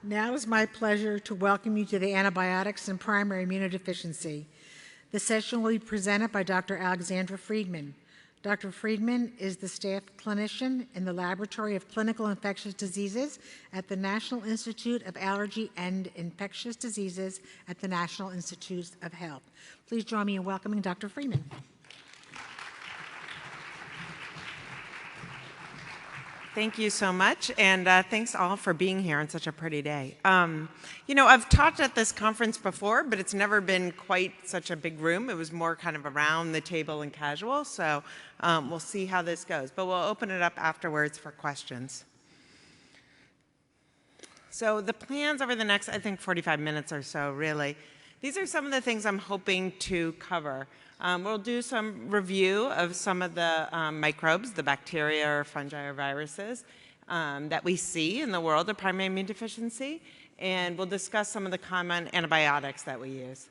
Now it's my pleasure to welcome you to the Antibiotics and Primary Immunodeficiency. The session will be presented by Dr. Alexandra Friedman. Dr. Friedman is the staff clinician in the Laboratory of Clinical Infectious Diseases at the National Institute of Allergy and Infectious Diseases at the National Institutes of Health. Please join me in welcoming Dr. Friedman. Thank you so much, and thanks all for being here on such a pretty day. You know, I've talked at this conference before, but it's never been quite such a big room. It was more kind of around the table and casual, so we'll see how this goes. But we'll open it up afterwards for questions. So the plans over the next, I think, 45 minutes or so, really. These are some of the things I'm hoping to cover. We'll do some review of some of the microbes, the bacteria or fungi or viruses that we see in the world of primary immune deficiency, and we'll discuss some of the common antibiotics that we use.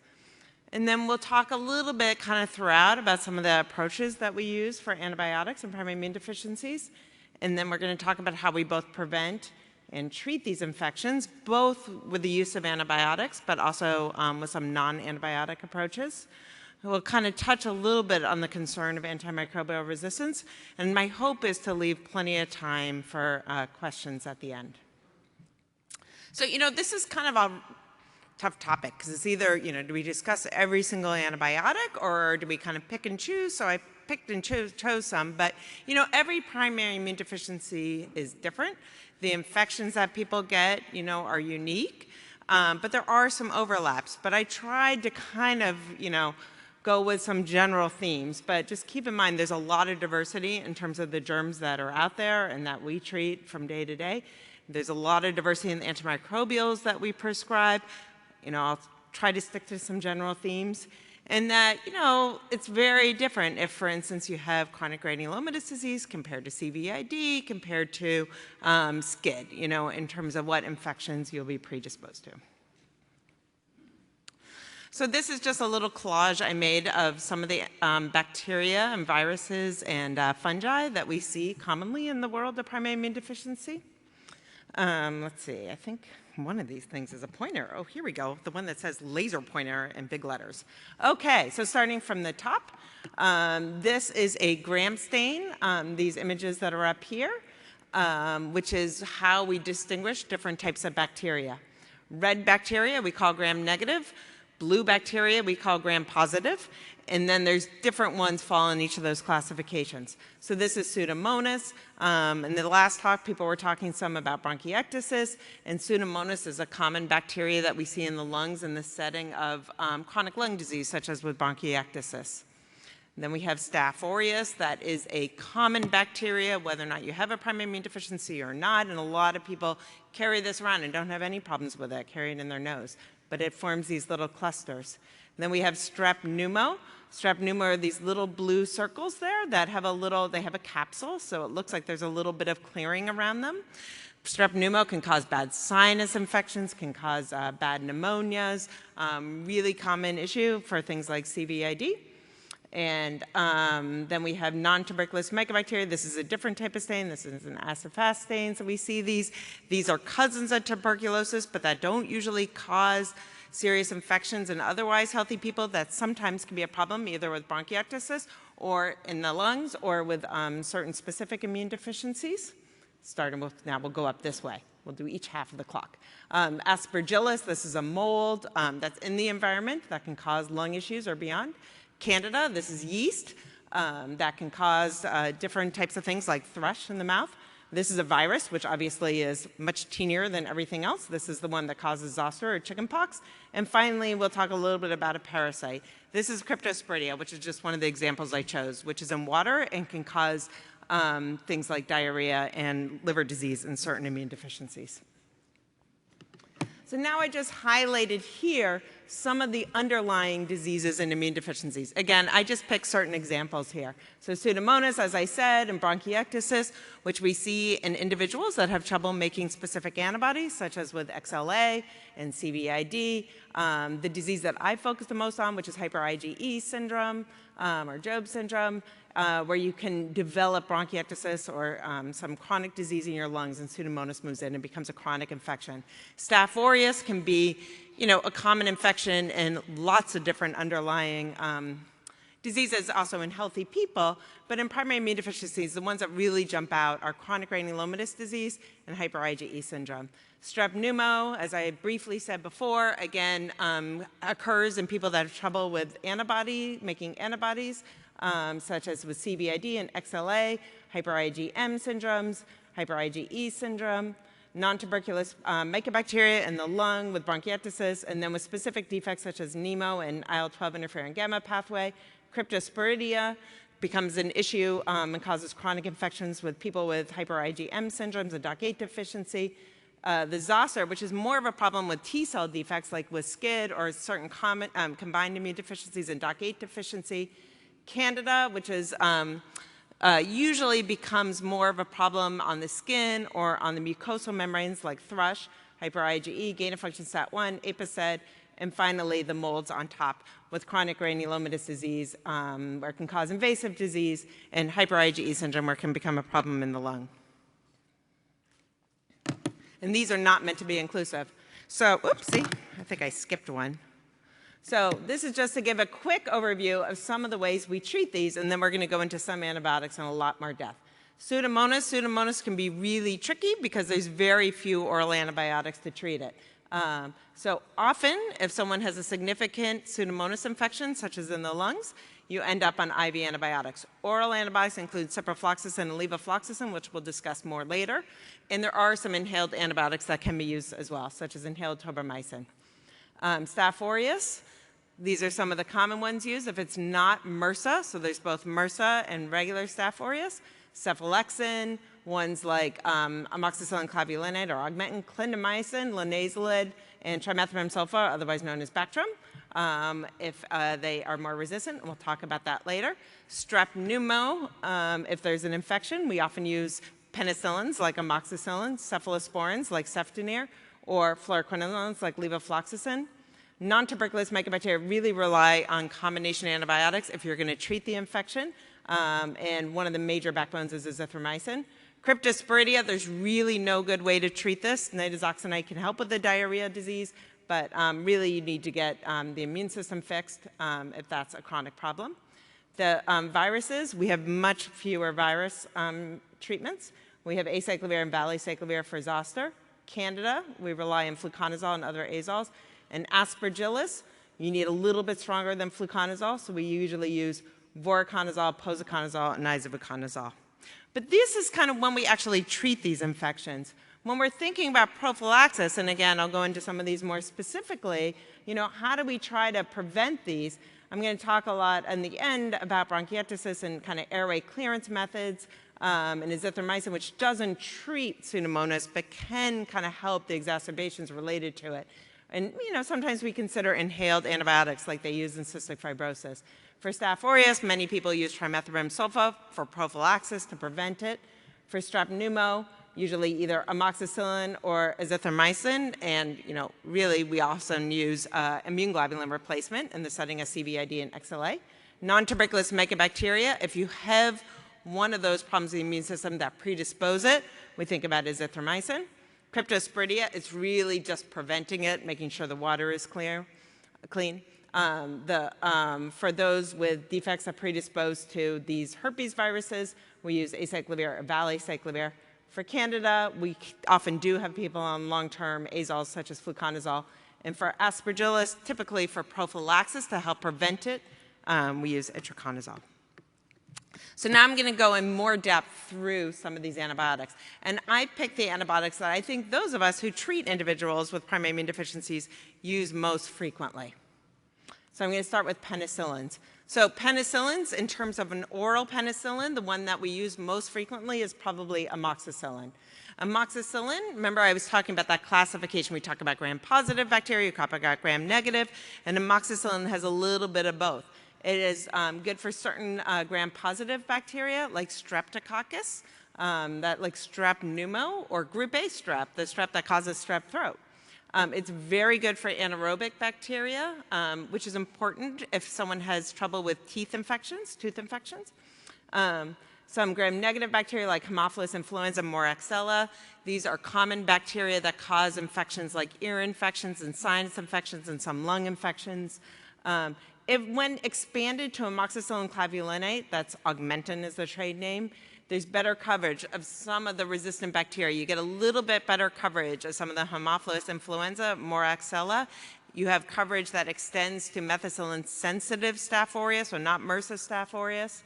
And then we'll talk a little bit kind of throughout about some of the approaches that we use for antibiotics and primary immune deficiencies. And then we're going to talk about how we both prevent and treat these infections, both with the use of antibiotics, but also with some non-antibiotic approaches. We'll kind of touch a little bit on the concern of antimicrobial resistance, and my hope is to leave plenty of time for questions at the end. So, you know, this is kind of a tough topic, because it's either, you know, do we discuss every single antibiotic, or do we kind of pick and choose? So I picked and chose some, but, you know, every primary immune deficiency is different. The infections that people get, you know, are unique, but there are some overlaps. But I tried to kind of, you know, go with some general themes, but just keep in mind there's a lot of diversity in terms of the germs that are out there and that we treat from day to day. There's a lot of diversity in the antimicrobials that we prescribe. You know, I'll try to stick to some general themes. And that, you know, it's very different if, for instance, you have chronic granulomatous disease compared to CVID, compared to SCID, you know, in terms of what infections you'll be predisposed to. So this is just a little collage I made of some of the bacteria and viruses and fungi that we see commonly in the world of primary immune deficiency. Let's see, I think one of these things is a pointer. Oh, here we go, the one that says laser pointer in big letters. Okay, so starting from the top, this is a gram stain, these images that are up here, which is how we distinguish different types of bacteria. Red bacteria we call gram negative. Blue bacteria we call gram positive, and then there's different ones fall in each of those classifications. So this is Pseudomonas. In the last talk, people were talking some about bronchiectasis, and Pseudomonas is a common bacteria that we see in the lungs in the setting of chronic lung disease, such as with bronchiectasis. Then we have Staph aureus. That is a common bacteria, whether or not you have a primary immune deficiency or not, and a lot of people carry this around and don't have any problems with it, carry it in their nose. But it forms these little clusters. And then we have Strep Pneumo. Strep Pneumo are these little blue circles there that have they have a capsule, so it looks like there's a little bit of clearing around them. Strep Pneumo can cause bad sinus infections, can cause bad pneumonias, really common issue for things like CVID. And then we have non-tuberculous mycobacteria. This is a different type of stain. This is an acid-fast stain. So we see these. These are cousins of tuberculosis, but that don't usually cause serious infections in otherwise healthy people. That sometimes can be a problem, either with bronchiectasis or in the lungs or with certain specific immune deficiencies. Starting with, now we'll go up this way. We'll do each half of the clock. Aspergillus, this is a mold that's in the environment that can cause lung issues or beyond. Candida, this is yeast that can cause different types of things like thrush in the mouth. This is a virus, which obviously is much teenier than everything else. This is the one that causes zoster or chickenpox. And finally, we'll talk a little bit about a parasite. This is Cryptosporidium, which is just one of the examples I chose, which is in water and can cause things like diarrhea and liver disease and certain immune deficiencies. So now I just highlighted here some of the underlying diseases and immune deficiencies. Again, I just picked certain examples here. So Pseudomonas, as I said, and bronchiectasis, which we see in individuals that have trouble making specific antibodies, such as with XLA and CVID. The disease that I focus the most on, which is hyper IgE syndrome, or Job syndrome, where you can develop bronchiectasis or some chronic disease in your lungs, and Pseudomonas moves in and becomes a chronic infection. Staph aureus can be, a common infection and lots of different underlying diseases also in healthy people, but in primary immune deficiencies, the ones that really jump out are chronic granulomatous disease and hyper IgE syndrome. Strep pneumo, as I briefly said before, again, occurs in people that have trouble with making antibodies, such as with CVID and XLA, hyper IgM syndromes, hyper IgE syndrome, non-tuberculous mycobacteria in the lung with bronchiectasis, and then with specific defects such as NEMO and IL-12 interferon gamma pathway. Cryptosporidia becomes an issue and causes chronic infections with people with hyper IgM syndromes and DOC8 deficiency. The zoster, which is more of a problem with T-cell defects like with SCID or certain combined immune deficiencies and DOC8 deficiency. Candida, which is usually becomes more of a problem on the skin or on the mucosal membranes like thrush, hyper IgE, gain-of-function STAT1, APOSED, and finally the molds on top with chronic granulomatous disease, where it can cause invasive disease, and hyper IgE syndrome, where it can become a problem in the lung. And these are not meant to be inclusive. So, oopsie, I think I skipped one. So this is just to give a quick overview of some of the ways we treat these, and then we're going to go into some antibiotics and a lot more depth. Pseudomonas can be really tricky because there's very few oral antibiotics to treat it. So often, if someone has a significant Pseudomonas infection, such as in the lungs, you end up on IV antibiotics. Oral antibiotics include ciprofloxacin and levofloxacin, which we'll discuss more later. And there are some inhaled antibiotics that can be used as well, such as inhaled tobramycin. Staph aureus, these are some of the common ones used. If it's not Mrsa, so there's both Mrsa and regular Staph aureus, cephalexin, ones like amoxicillin clavulinate or augmentin, clindamycin, linezolid, and trimethoprim sulfa, otherwise known as Bactrim, if they are more resistant. We'll talk about that later. Strep pneumo, if there's an infection, we often use penicillins like amoxicillin, cephalosporins like ceftonir, or fluoroquinolones like levofloxacin. Non-tuberculous mycobacteria really rely on combination antibiotics if you're going to treat the infection, and one of the major backbones is azithromycin. Cryptosporidia, there's really no good way to treat this. Nitazoxanide can help with the diarrhea disease, but really you need to get the immune system fixed if that's a chronic problem. The viruses, we have much fewer virus treatments. We have acyclovir and valacyclovir for zoster. Candida, we rely on fluconazole and other azoles. And Aspergillus, you need a little bit stronger than fluconazole, so we usually use voriconazole, posaconazole, and isobuconazole. But this is kind of when we actually treat these infections. When we're thinking about prophylaxis, and again, I'll go into some of these more specifically, how do we try to prevent these? I'm going to talk a lot in the end about bronchiectasis and kind of airway clearance methods, and azithromycin, which doesn't treat Pseudomonas, but can kind of help the exacerbations related to it. And, sometimes we consider inhaled antibiotics like they use in cystic fibrosis. For Staph aureus, many people use trimethoprim sulfa for prophylaxis to prevent it. For strep pneumo, usually either amoxicillin or azithromycin, and, really we also use immune globulin replacement in the setting of CVID and XLA. Non-tuberculous mycobacteria, if you have one of those problems in the immune system that predispose it, we think about azithromycin. Cryptosporidia, it's really just preventing it, making sure the water is clean. For those with defects that predispose to these herpes viruses, we use acyclovir or valacyclovir. For Candida, we often do have people on long-term azoles such as fluconazole. And for Aspergillus, typically for prophylaxis to help prevent it, we use itraconazole. So now I'm going to go in more depth through some of these antibiotics. And I picked the antibiotics that I think those of us who treat individuals with primary immune deficiencies use most frequently. So I'm going to start with penicillins. So penicillins, in terms of an oral penicillin, the one that we use most frequently is probably amoxicillin. Amoxicillin, remember I was talking about that classification. We talked about gram-positive bacteria, we talked about gram-negative, and amoxicillin has a little bit of both. It is good for certain gram-positive bacteria like Streptococcus, like Strep Pneumo, or Group A strep, the strep that causes strep throat. It's very good for anaerobic bacteria, which is important if someone has trouble with tooth infections. Some gram-negative bacteria like Haemophilus influenza, Mrsa. These are common bacteria that cause infections like ear infections and sinus infections and some lung infections. When expanded to amoxicillin clavulinate, that's Augmentin is the trade name, there's better coverage of some of the resistant bacteria. You get a little bit better coverage of some of the Haemophilus influenza, Mrsa. You have coverage that extends to methicillin-sensitive Staph aureus, so not Mrsa Staph aureus,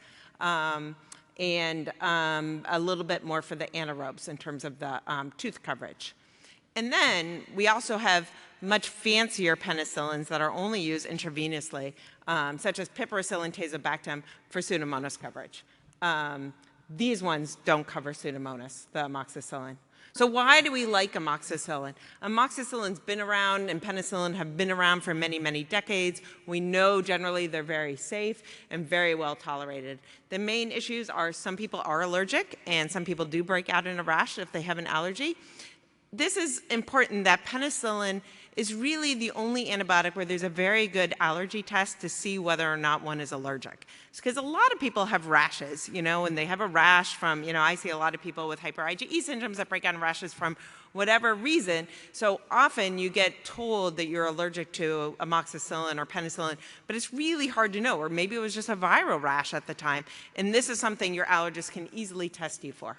and a little bit more for the anaerobes in terms of the tooth coverage. And then we also have much fancier penicillins that are only used intravenously, such as piperacillin tazobactam for Pseudomonas coverage. These ones don't cover Pseudomonas, the amoxicillin. So why do we like amoxicillin? Amoxicillin's been around and penicillin have been around for many, many decades. We know generally they're very safe and very well tolerated. The main issues are some people are allergic and some people do break out in a rash if they have an allergy. This is important that penicillin is really the only antibiotic where there's a very good allergy test to see whether or not one is allergic. Because a lot of people have rashes, and they have a rash from, I see a lot of people with hyper IgE syndromes that break out in rashes from whatever reason. So often you get told that you're allergic to amoxicillin or penicillin, but it's really hard to know, or maybe it was just a viral rash at the time. And this is something your allergist can easily test you for.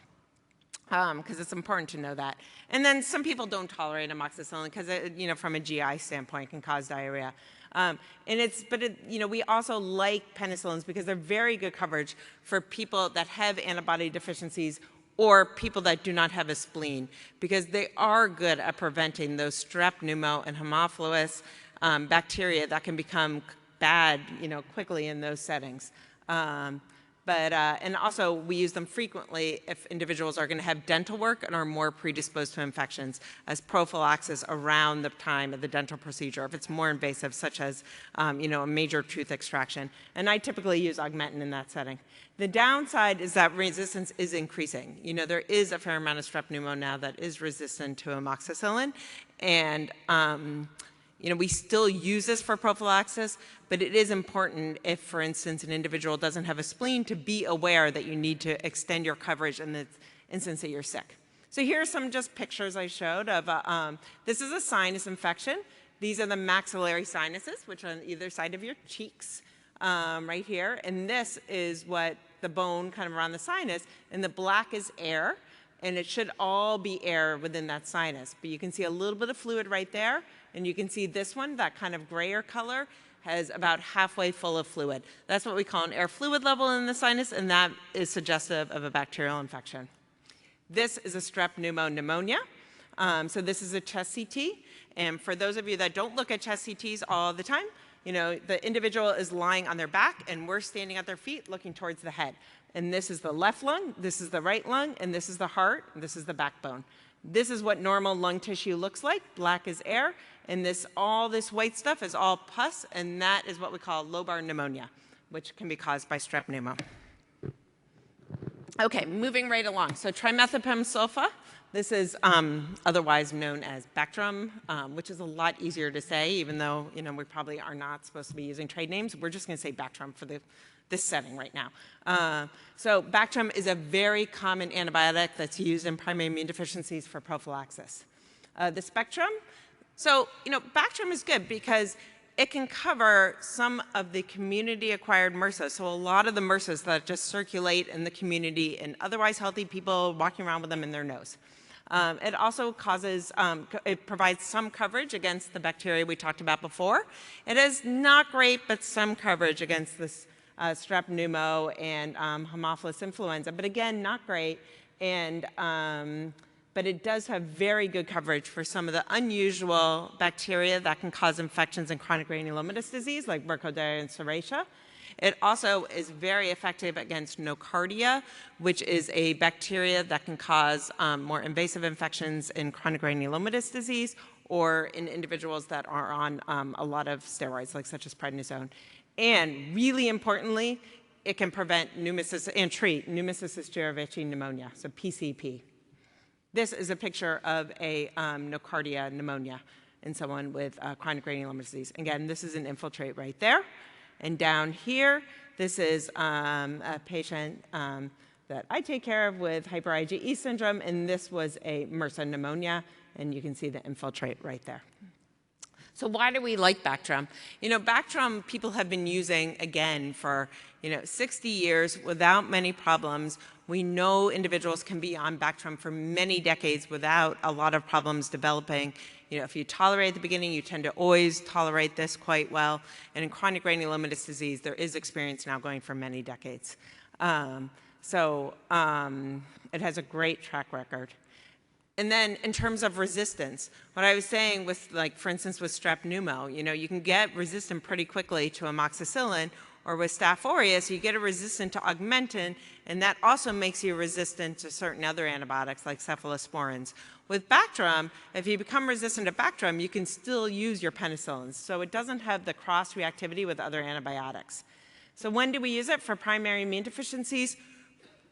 Because it's important to know that. And then some people don't tolerate amoxicillin because, from a GI standpoint, can cause diarrhea. We also like penicillins because they're very good coverage for people that have antibody deficiencies or people that do not have a spleen, because they are good at preventing those Strep Pneumo and Haemophilus bacteria that can become bad, quickly in those settings. And also we use them frequently if individuals are going to have dental work and are more predisposed to infections as prophylaxis around the time of the dental procedure, if it's more invasive, such as a major tooth extraction. And I typically use Augmentin in that setting. The downside is that resistance is increasing. There is a fair amount of Strep Pneumo now that is resistant to amoxicillin, and we still use this for prophylaxis, but it is important if, for instance, an individual doesn't have a spleen, to be aware that you need to extend your coverage in the instance that you're sick. So here are some just pictures I showed of, this is a sinus infection. These are the maxillary sinuses, which are on either side of your cheeks, right here. And this is what the bone kind of around the sinus, and the black is air, and it should all be air within that sinus. But you can see a little bit of fluid right there. And you can see this one, that kind of grayer color, has about halfway full of fluid. That's what we call an air fluid level in the sinus, and that is suggestive of a bacterial infection. This is a Strep pneumonia. So this is a chest CT. And for those of you that don't look at chest CTs all the time, the individual is lying on their back, and we're standing at their feet looking towards the head. And this is the left lung, this is the right lung, and this is the heart, and this is the backbone. This is what normal lung tissue looks like. Black is air, and all this white stuff is all pus, and that is what we call lobar pneumonia, which can be caused by Strep Pneumo. Okay, moving right along. So trimethoprim sulfa, this is otherwise known as Bactrim, which is a lot easier to say, even though we probably are not supposed to be using trade names. We're just going to say Bactrim for this setting right now. So Bactrim is a very common antibiotic that's used in primary immune deficiencies for prophylaxis. The spectrum, so Bactrim is good because it can cover some of the community-acquired Mrsa, so a lot of the Mrsas that just circulate in the community and otherwise healthy people walking around with them in their nose. It also it provides some coverage against the bacteria we talked about before. It is not great, but some coverage against this Strep Pneumo and Haemophilus influenza, but again, not great. But it does have very good coverage for some of the unusual bacteria that can cause infections in chronic granulomatous disease, like Burkholderia and Serratia. It also is very effective against Nocardia, which is a bacteria that can cause more invasive infections in chronic granulomatous disease or in individuals that are on a lot of steroids, like such as prednisone. And really importantly, it can prevent and treat pneumocystis jirovecii pneumonia, so PCP. This is a picture of a Nocardia pneumonia in someone with chronic granulomatous disease. Again, this is an infiltrate right there. And down here, this is a patient that I take care of with hyper IgE syndrome, and this was a Mrsa pneumonia, and you can see the infiltrate right there. So why do we like Bactrim? Bactrim people have been using, again, for 60 years without many problems. We know individuals can be on Bactrim for many decades without a lot of problems developing. If you tolerate at the beginning, you tend to always tolerate this quite well. And in chronic granulomatous disease, there is experience now going for many decades. It has a great track record. And then in terms of resistance, what I was saying with, for instance, with Strep Pneumo, you can get resistant pretty quickly to amoxicillin, or with Staph Aureus, you get a resistant to augmentin, and that also makes you resistant to certain other antibiotics like cephalosporins. With Bactrim, if you become resistant to Bactrim, you can still use your penicillins, so it doesn't have the cross-reactivity with other antibiotics. So when do we use it? For primary immune deficiencies,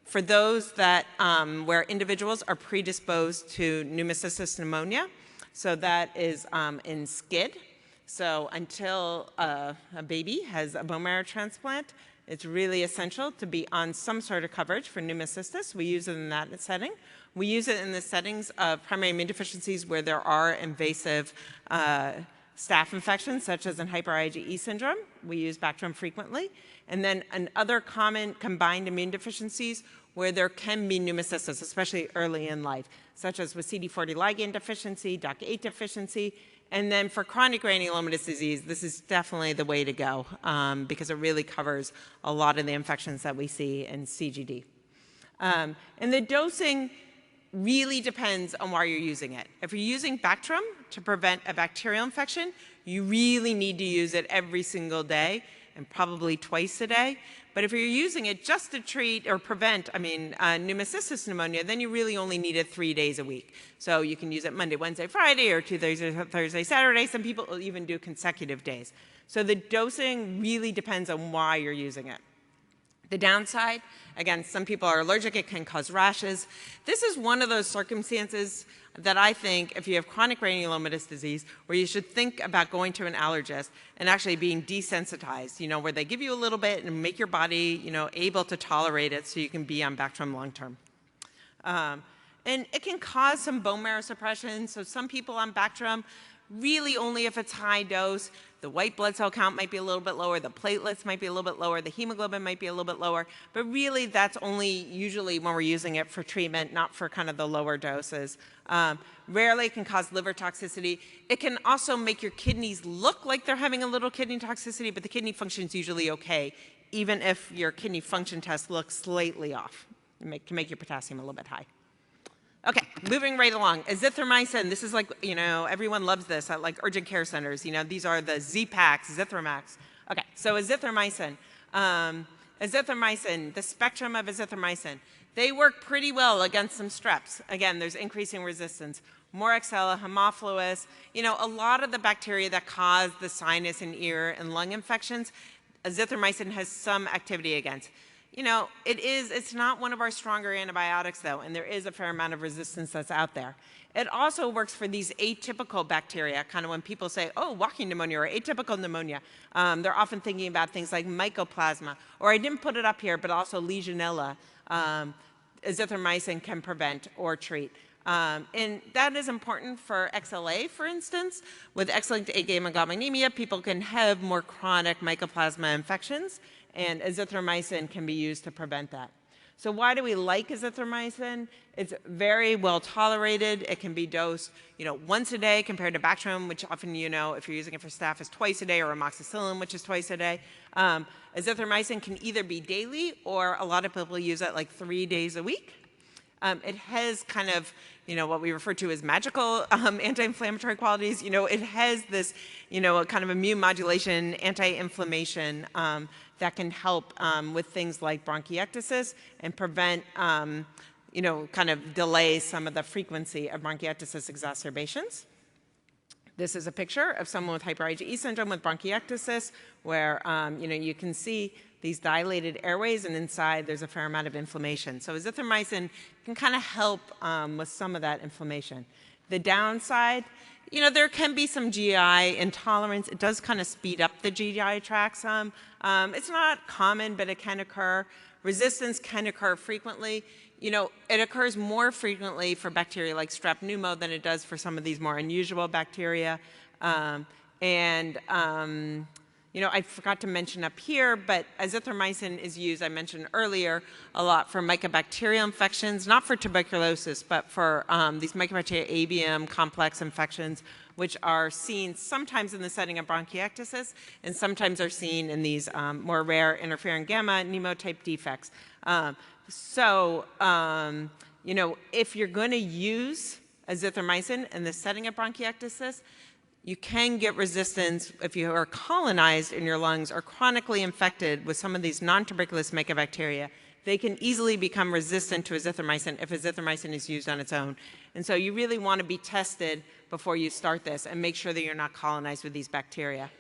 for those that where individuals are predisposed to pneumocystis pneumonia, so that is in SCID. So until a baby has a bone marrow transplant, it's really essential to be on some sort of coverage for pneumocystis. We use it in that setting. We use it in the settings of primary immune deficiencies where there are invasive staph infections, such as in hyper IgE syndrome. We use Bactrim frequently. And then in other common combined immune deficiencies where there can be pneumocystis, especially early in life, such as with CD40 ligand deficiency, DOC8 deficiency. And then for chronic granulomatous disease, this is definitely the way to go because it really covers a lot of the infections that we see in CGD. And the dosing really depends on why you're using it. If you're using Bactrim to prevent a bacterial infection, you really need to use it every single day and probably twice a day. But if you're using it just to treat or prevent, pneumocystis pneumonia, then you really only need it 3 days a week. So you can use it Monday, Wednesday, Friday, or Tuesday, Thursday, Saturday. Some people will even do consecutive days. So the dosing really depends on why you're using it. The downside, again, some people are allergic, it can cause rashes. This is one of those circumstances that I think if you have chronic granulomatous disease where you should think about going to an allergist and actually being desensitized, where they give you a little bit and make your body, able to tolerate it so you can be on Bactrim long term. And it can cause some bone marrow suppression. So some people on Bactrim, really only if it's high dose, the white blood cell count might be a little bit lower, the platelets might be a little bit lower, the hemoglobin might be a little bit lower, but really that's only usually when we're using it for treatment, not for kind of the lower doses. Rarely it can cause liver toxicity. It can also make your kidneys look like they're having a little kidney toxicity, but the kidney function is usually okay, even if your kidney function test looks slightly off. It can make your potassium a little bit high. Okay, moving right along. Azithromycin, this is everyone loves this at urgent care centers. These are the Z-Pak Zithromax. Okay, so azithromycin. Azithromycin, the spectrum of azithromycin, they work pretty well against some streps. Again, there's increasing resistance. Moraxella, Haemophilus, a lot of the bacteria that cause the sinus and ear and lung infections, azithromycin has some activity against. It's not one of our stronger antibiotics though, and there is a fair amount of resistance that's out there. It also works for these atypical bacteria, kind of when people say, oh, walking pneumonia or atypical pneumonia, they're often thinking about things like mycoplasma, or I didn't put it up here, but also Legionella, azithromycin can prevent or treat. And that is important for XLA, for instance. With X-linked agammaglobulinemia, people can have more chronic mycoplasma infections, and azithromycin can be used to prevent that. So why do we like azithromycin? It's very well tolerated. It can be dosed, once a day compared to Bactrim, which often, if you're using it for staph, is twice a day, or amoxicillin, which is twice a day. Azithromycin can either be daily, or a lot of people use it 3 days a week. It has kind of, what we refer to as magical anti-inflammatory qualities. It has this, kind of immune modulation, anti-inflammation that can help with things like bronchiectasis and prevent, kind of delay some of the frequency of bronchiectasis exacerbations. This is a picture of someone with hyper IgE syndrome with bronchiectasis, where you can see these dilated airways, and inside there's a fair amount of inflammation. So azithromycin can kind of help with some of that inflammation. The downside, there can be some GI intolerance. It does kind of speed up the GI tract some. It's not common, but it can occur. Resistance can occur frequently. It occurs more frequently for bacteria like Strep Pneumo than it does for some of these more unusual bacteria. I forgot to mention up here, but azithromycin is used, I mentioned earlier, a lot for mycobacterial infections, not for tuberculosis, but for these Mycobacteria avium complex infections, which are seen sometimes in the setting of bronchiectasis and sometimes are seen in these more rare interferon gamma pneumotype defects. If you're going to use azithromycin in the setting of bronchiectasis, you can get resistance if you are colonized in your lungs or chronically infected with some of these non-tuberculous mycobacteria. They can easily become resistant to azithromycin if azithromycin is used on its own. And so you really want to be tested before you start this and make sure that you're not colonized with these bacteria.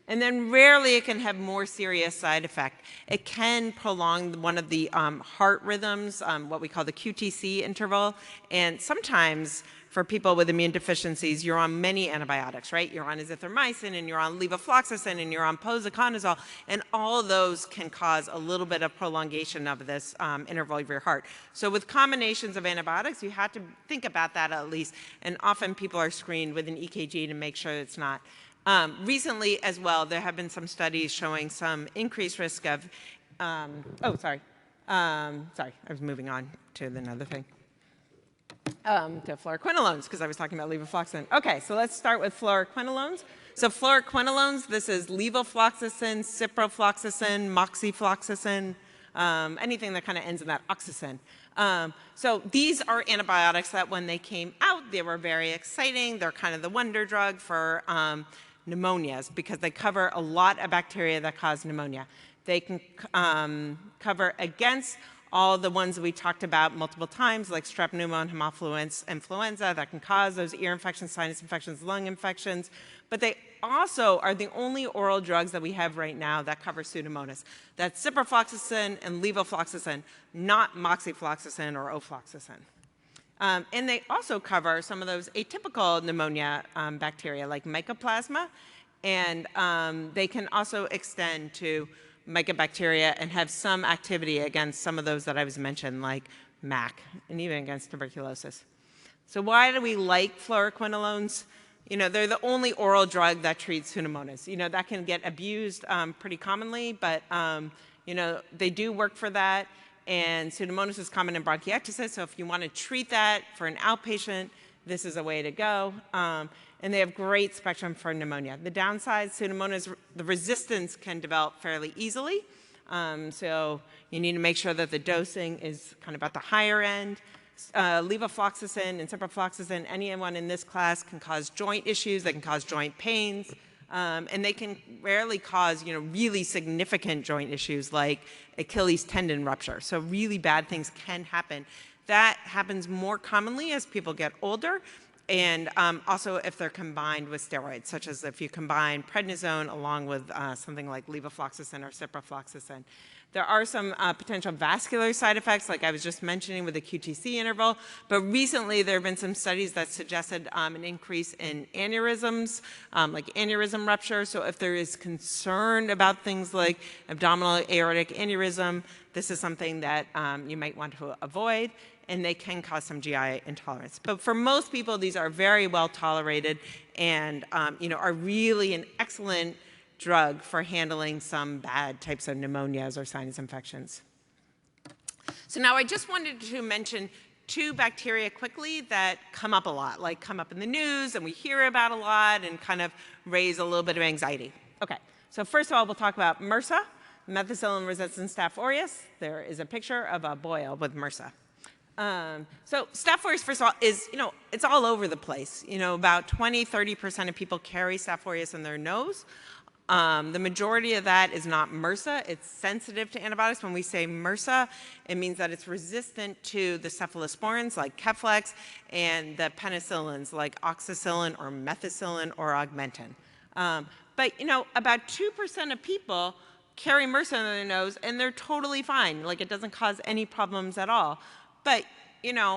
And then rarely it can have more serious side effect. It can prolong one of the heart rhythms, what we call the QTC interval. And sometimes for people with immune deficiencies, you're on many antibiotics, right? You're on azithromycin, and you're on levofloxacin, and you're on posaconazole, and all of those can cause a little bit of prolongation of this interval of your heart. So with combinations of antibiotics, you have to think about that at least, and often people are screened with an EKG to make sure it's not. Recently as well, there have been some studies showing some increased risk of, sorry, I was moving on to another thing. To fluoroquinolones, because I was talking about levofloxacin. Okay, so let's start with fluoroquinolones. So fluoroquinolones, this is levofloxacin, ciprofloxacin, moxifloxacin, anything that kind of ends in that oxacin. So these are antibiotics that when they came out, they were very exciting. They're kind of the wonder drug for pneumonias because they cover a lot of bacteria that cause pneumonia. They can cover against all the ones that we talked about multiple times, like Strep Pneumo and Haemophilus influenza that can cause those ear infections, sinus infections, lung infections. But they also are the only oral drugs that we have right now that cover Pseudomonas. That's ciprofloxacin and levofloxacin, not moxifloxacin or ofloxacin. And they also cover some of those atypical pneumonia bacteria like Mycoplasma, and they can also extend to mycobacteria and have some activity against some of those that I was mentioned, like MAC, and even against tuberculosis. So why do we like fluoroquinolones? They're the only oral drug that treats Pseudomonas. That can get abused pretty commonly, but they do work for that. And Pseudomonas is common in bronchiectasis, so if you want to treat that for an outpatient, this is a way to go. And they have great spectrum for pneumonia. The downside, Pseudomonas, the resistance can develop fairly easily. So you need to make sure that the dosing is kind of at the higher end. Levofloxacin and ciprofloxacin, anyone in this class can cause joint issues. They can cause joint pains. And they can rarely cause, really significant joint issues like Achilles tendon rupture. So really bad things can happen. That happens more commonly as people get older. And also if they're combined with steroids, such as if you combine prednisone along with something like levofloxacin or ciprofloxacin. There are some potential vascular side effects, like I was just mentioning with the QTC interval, but recently there have been some studies that suggested an increase in aneurysms, like aneurysm rupture. So if there is concern about things like abdominal aortic aneurysm, this is something that you might want to avoid, and they can cause some GI intolerance. But for most people, these are very well tolerated and are really an excellent drug for handling some bad types of pneumonias or sinus infections. So now I just wanted to mention two bacteria quickly that come up a lot, like come up in the news and we hear about a lot and kind of raise a little bit of anxiety. Okay, so first of all, we'll talk about Mrsa, methicillin-resistant Staph aureus. There is a picture of a boil with Mrsa. So Staph aureus, first of all, is, it's all over the place. About 20–30% of people carry Staph aureus in their nose. The majority of that is not Mrsa. It's sensitive to antibiotics. When we say Mrsa, it means that it's resistant to the cephalosporins like Keflex and the penicillins like Oxycillin or Methicillin or Augmentin. But about 2% of people carry Mrsa in their nose and they're totally fine. Like, it doesn't cause any problems at all. But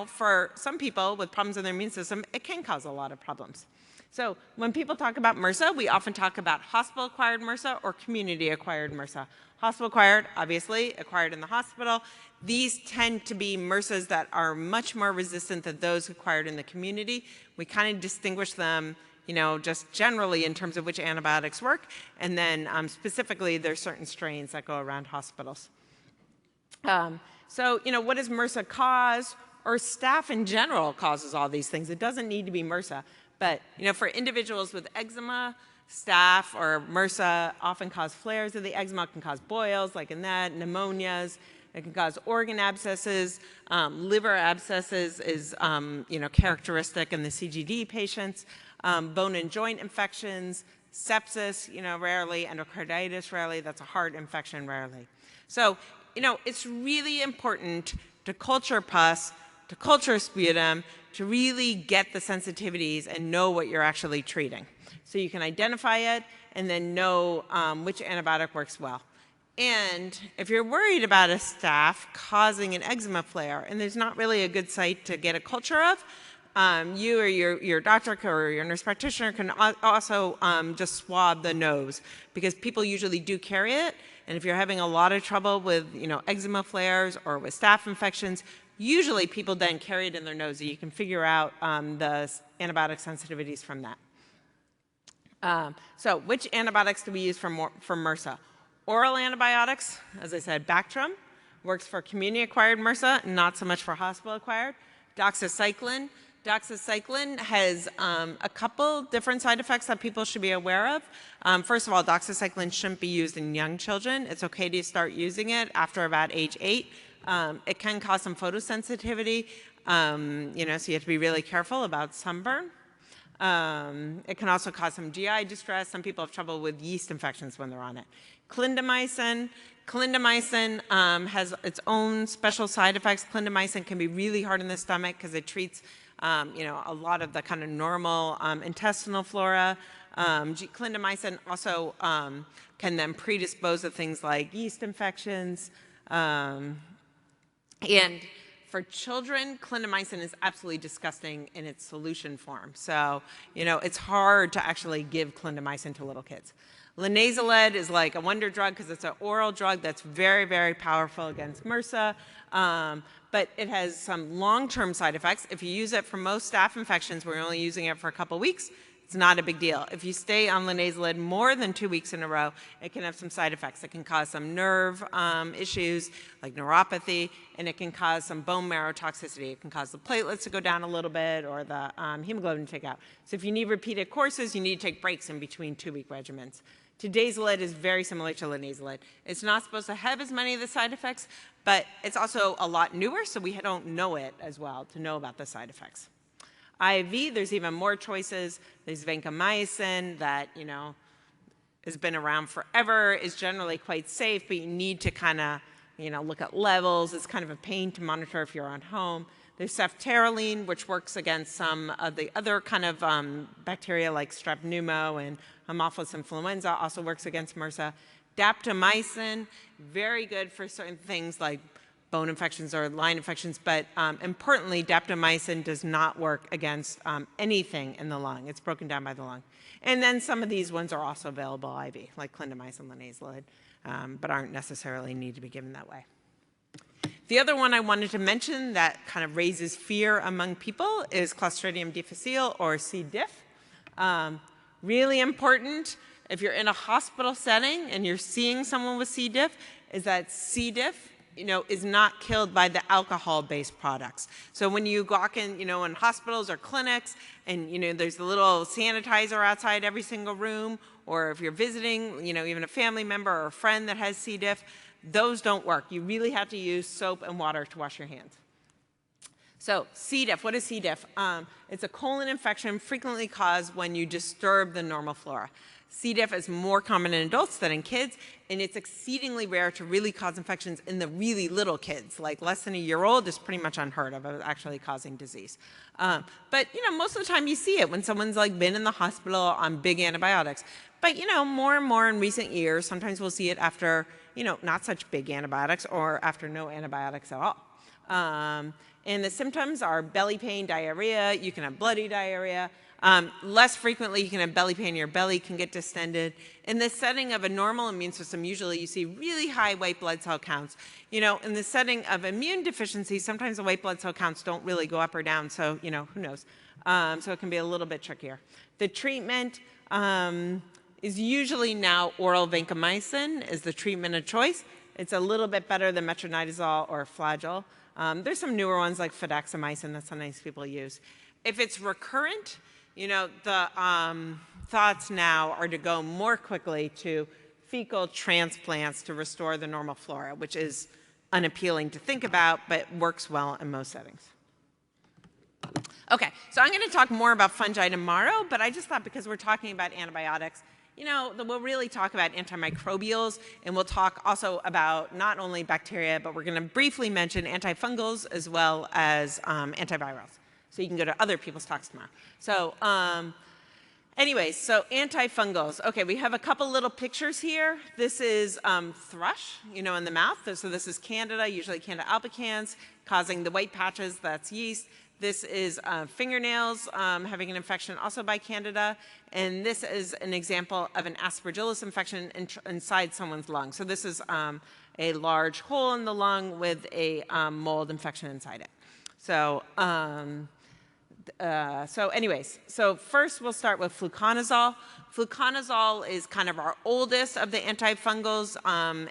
for some people with problems in their immune system, it can cause a lot of problems. So when people talk about Mrsa, we often talk about hospital-acquired Mrsa or community-acquired Mrsa. Hospital-acquired, obviously, acquired in the hospital. These tend to be Mrsas that are much more resistant than those acquired in the community. We kind of distinguish them, just generally in terms of which antibiotics work, and then specifically there's certain strains that go around hospitals. So what does Mrsa cause? Or staph in general causes all these things. It doesn't need to be Mrsa. But for individuals with eczema, staph or Mrsa often cause flares of the eczema. It can cause boils, like in that, pneumonias. It can cause organ abscesses. Liver abscesses is characteristic in the CGD patients. Bone and joint infections, sepsis, rarely. Endocarditis, rarely. That's a heart infection, rarely. So it's really important to culture pus, to culture sputum, to really get the sensitivities and know what you're actually treating. So you can identify it and then know which antibiotic works well. And if you're worried about a staph causing an eczema flare, and there's not really a good site to get a culture of, you or your doctor or your nurse practitioner can also just swab the nose, because people usually do carry it. And if you're having a lot of trouble with eczema flares or with staph infections, usually people then carry it in their nose, so you can figure out the antibiotic sensitivities from that. So which antibiotics do we use for Mrsa? Oral antibiotics, as I said, Bactrim, works for community-acquired Mrsa, not so much for hospital-acquired. Doxycycline. Doxycycline has a couple different side effects that people should be aware of. First of all, doxycycline shouldn't be used in young children. It's okay to start using it after about age 8. It can cause some photosensitivity, so you have to be really careful about sunburn. It can also cause some GI distress. Some people have trouble with yeast infections when they're on it. Clindamycin. Clindamycin has its own special side effects. Clindamycin can be really hard in the stomach because it treats a lot of the kind of normal intestinal flora. Clindamycin also can then predispose to things like yeast infections. And for children, clindamycin is absolutely disgusting in its solution form. So, it's hard to actually give clindamycin to little kids. Linezolid is like a wonder drug because it's an oral drug that's very, very powerful against Mrsa. But it has some long-term side effects. If you use it for most staph infections, we're only using it for a couple weeks, it's not a big deal. If you stay on linezolid more than 2 weeks in a row, it can have some side effects. It can cause some nerve issues like neuropathy, and it can cause some bone marrow toxicity. It can cause the platelets to go down a little bit or the hemoglobin to take out. So if you need repeated courses, you need to take breaks in between 2-week regimens. Tadalafil is very similar to linezolid. It's not supposed to have as many of the side effects, but it's also a lot newer, so we don't know it as well to know about the side effects. IV, there's even more choices. There's vancomycin that, has been around forever, is generally quite safe, but you need to kind of, look at levels. It's kind of a pain to monitor if you're on home. There's ceftaroline, which works against some of the other kind of bacteria like Strep Pneumo and Haemophilus influenza, also works against Mrsa. Daptomycin, very good for certain things like bone infections or line infections, but importantly, daptomycin does not work against anything in the lung. It's broken down by the lung. And then some of these ones are also available IV, like clindamycin, linezolid, but aren't necessarily need to be given that way. The other one I wanted to mention that kind of raises fear among people is Clostridium difficile, or C. diff. Really important if you're in a hospital setting and you're seeing someone with C. diff, is that C. diff is not killed by the alcohol-based products. So when you walk in, in hospitals or clinics and, there's a little sanitizer outside every single room, or if you're visiting, even a family member or a friend that has C. diff, those don't work. You really have to use soap and water to wash your hands. So C. diff, what is C. diff? It's a colon infection frequently caused when you disturb the normal flora. C. diff is more common in adults than in kids, and it's exceedingly rare to really cause infections in the really little kids. Like less than a year old is pretty much unheard of actually causing disease. But most of the time you see it when someone's like been in the hospital on big antibiotics. But more and more in recent years, sometimes we'll see it after not such big antibiotics or after no antibiotics at all. And the symptoms are belly pain, diarrhea. You can have bloody diarrhea. Less frequently, you can have belly pain. Your belly can get distended. In the setting of a normal immune system, usually you see really high white blood cell counts. In the setting of immune deficiency, sometimes the white blood cell counts don't really go up or down, so, who knows. So it can be a little bit trickier. The treatment is usually now oral vancomycin is the treatment of choice. It's a little bit better than metronidazole or Flagyl. There's some newer ones like fidaxomicin that sometimes people use. If it's recurrent, the thoughts now are to go more quickly to fecal transplants to restore the normal flora, which is unappealing to think about, but works well in most settings. Okay, so I'm going to talk more about fungi tomorrow, but I just thought because we're talking about antibiotics, we'll really talk about antimicrobials, and we'll talk also about not only bacteria, but we're going to briefly mention antifungals as well as antivirals. So you can go to other people's talks tomorrow. So anyways, so antifungals. Okay, we have a couple little pictures here. This is thrush, in the mouth. So this is Candida, usually Candida albicans, causing the white patches, that's yeast. This is fingernails having an infection also by Candida. And this is an example of an Aspergillus infection inside someone's lung. So this is a large hole in the lung with a mold infection inside it. So, anyways, so first we'll start with fluconazole. Fluconazole is kind of our oldest of the antifungals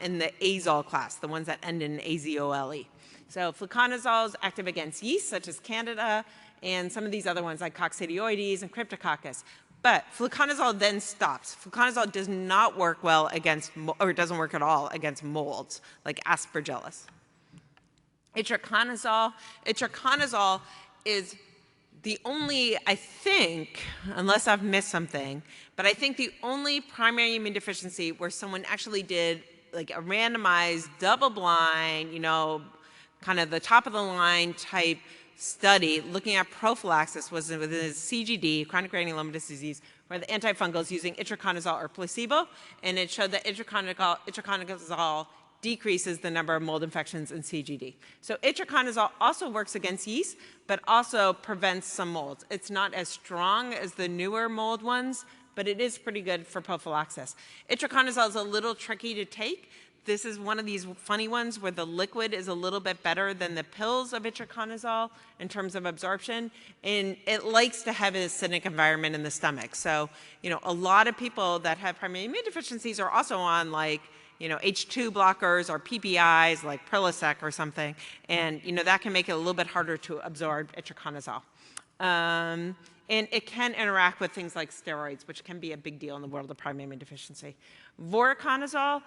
in the azole class, the ones that end in azole. So fluconazole is active against yeast, such as Candida, and some of these other ones like Coccidioides and Cryptococcus. But fluconazole then stops. Fluconazole does not work well against, or it doesn't work at all against molds, like Aspergillus. Itraconazole is the only, I think, unless I've missed something, but I think the only primary immune deficiency where someone actually did like a randomized, double-blind, kind of the top of the line type study looking at prophylaxis was with a CGD, chronic granulomatous disease, where the antifungals using itraconazole or placebo, and it showed that itraconazole decreases the number of mold infections in CGD. So itraconazole also works against yeast, but also prevents some molds. It's not as strong as the newer mold ones, but it is pretty good for prophylaxis. Itraconazole is a little tricky to take. This is one of these funny ones where the liquid is a little bit better than the pills of itraconazole in terms of absorption, and it likes to have an acidic environment in the stomach. So, a lot of people that have primary immune deficiencies are also on like, H2 blockers or PPIs like Prilosec or something, and that can make it a little bit harder to absorb itraconazole. And it can interact with things like steroids, which can be a big deal in the world of primary immune deficiency. Voriconazole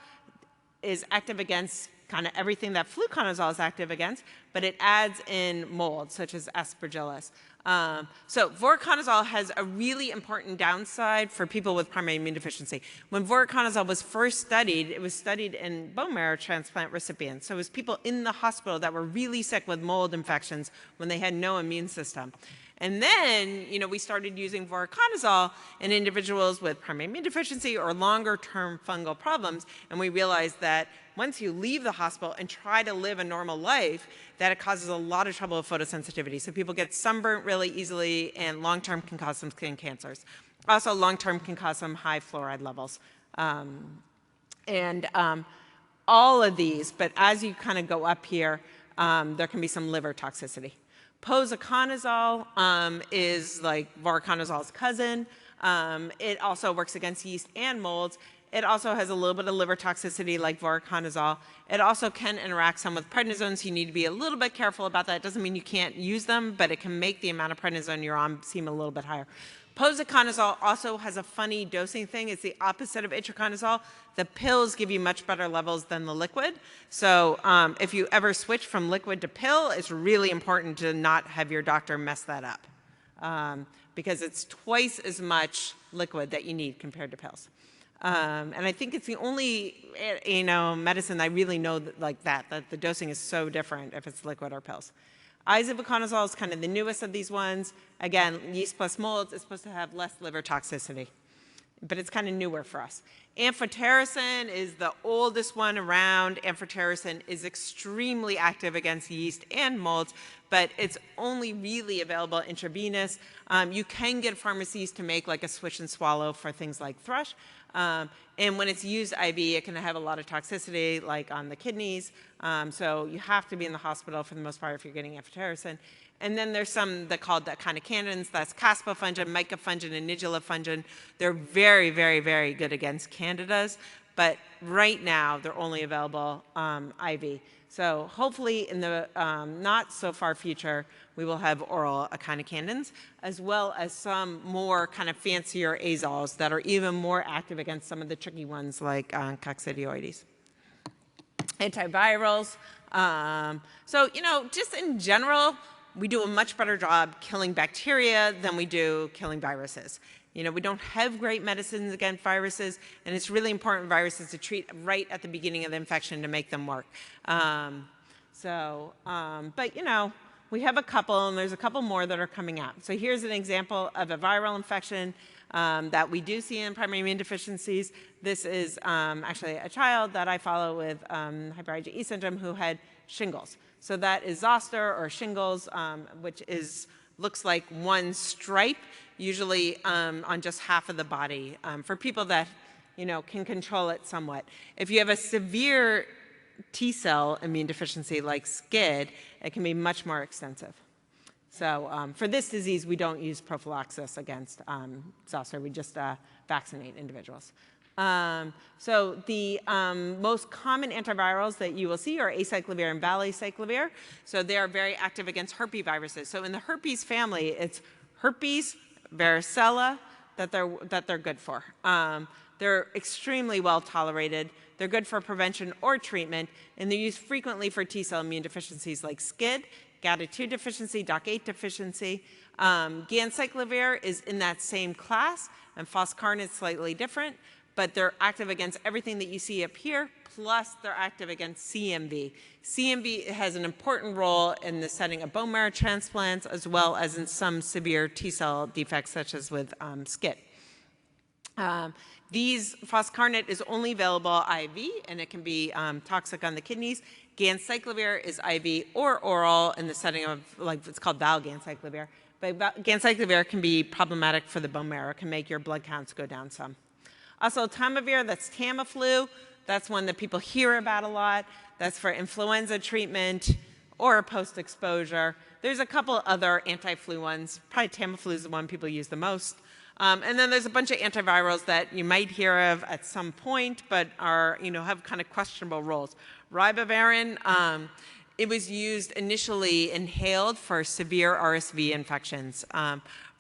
is active against kind of everything that fluconazole is active against, but it adds in molds such as Aspergillus. So voriconazole has a really important downside for people with primary immune deficiency. When voriconazole was first studied, it was studied in bone marrow transplant recipients. So it was people in the hospital that were really sick with mold infections when they had no immune system. And then, we started using voriconazole in individuals with primary immune deficiency or longer-term fungal problems, and we realized that once you leave the hospital and try to live a normal life, that it causes a lot of trouble with photosensitivity. So people get sunburnt really easily, and long-term can cause some skin cancers. Also, long-term can cause some high fluoride levels. All of these, but as you kind of go up here, there can be some liver toxicity. Posaconazole is like voricanazole's cousin. It also works against yeast and molds. It also has a little bit of liver toxicity like voriconazole. It also can interact some with prednisone, so you need to be a little bit careful about that. It doesn't mean you can't use them, but it can make the amount of prednisone you're on seem a little bit higher. Posaconazole also has a funny dosing thing. It's the opposite of itraconazole. The pills give you much better levels than the liquid. So if you ever switch from liquid to pill, it's really important to not have your doctor mess that up because it's twice as much liquid that you need compared to pills. And I think it's the only, medicine I really know that the dosing is so different if it's liquid or pills. Fluconazole is kind of the newest of these ones. Again, yeast plus molds is supposed to have less liver toxicity, but it's kind of newer for us. Amphotericin is the oldest one around. Amphotericin is extremely active against yeast and molds, but it's only really available intravenous. You can get pharmacies to make like a swish and swallow for things like thrush. And when it's used IV, it can have a lot of toxicity, like on the kidneys. So you have to be in the hospital for the most part if you're getting amphotericin. And then there's some that called echinocandins. That's caspofungin, mycofungin, and nidulafungin. They're very, very, very good against candidas. But right now, they're only available IV. So hopefully in the not so far future, we will have oral echinocandins, as well as some more kind of fancier azoles that are even more active against some of the tricky ones like Coccidioides. Antivirals. So, just in general, we do a much better job killing bacteria than we do killing viruses. We don't have great medicines against viruses, and it's really important viruses to treat right at the beginning of the infection to make them work. But we have a couple, and there's a couple more that are coming out. So here's an example of a viral infection that we do see in primary immune deficiencies. This is actually a child that I follow with hyper IgE syndrome who had shingles. So that is zoster or shingles, which looks like one stripe, usually on just half of the body, for people that can control it somewhat. If you have a severe T-cell immune deficiency like SCID, it can be much more extensive. So for this disease, we don't use prophylaxis against zoster. We just vaccinate individuals. So the most common antivirals that you will see are acyclovir and valacyclovir. So they are very active against herpesviruses. So in the herpes family, it's herpes, varicella that they're good for. They're extremely well tolerated. They're good for prevention or treatment, and they're used frequently for T-cell immune deficiencies like SCID, GATA2 deficiency, DOC8 deficiency. Gancyclovir is in that same class, and foscarnet is slightly different, but they're active against everything that you see up here, plus they're active against CMV. CMV has an important role in the setting of bone marrow transplants, as well as in some severe T-cell defects, such as with SCID. Foscarnet is only available IV, and it can be toxic on the kidneys. Gancyclovir is IV or oral in the setting of, it's called valganciclovir. But gancyclovir can be problematic for the bone marrow. It can make your blood counts go down some. Also, Tamiflu, that's Tamiflu. That's one that people hear about a lot. That's for influenza treatment or post-exposure. There's a couple other anti-flu ones. Probably Tamiflu is the one people use the most. And then there's a bunch of antivirals that you might hear of at some point, but are, have kind of questionable roles. Ribavirin, it was used initially inhaled for severe RSV infections.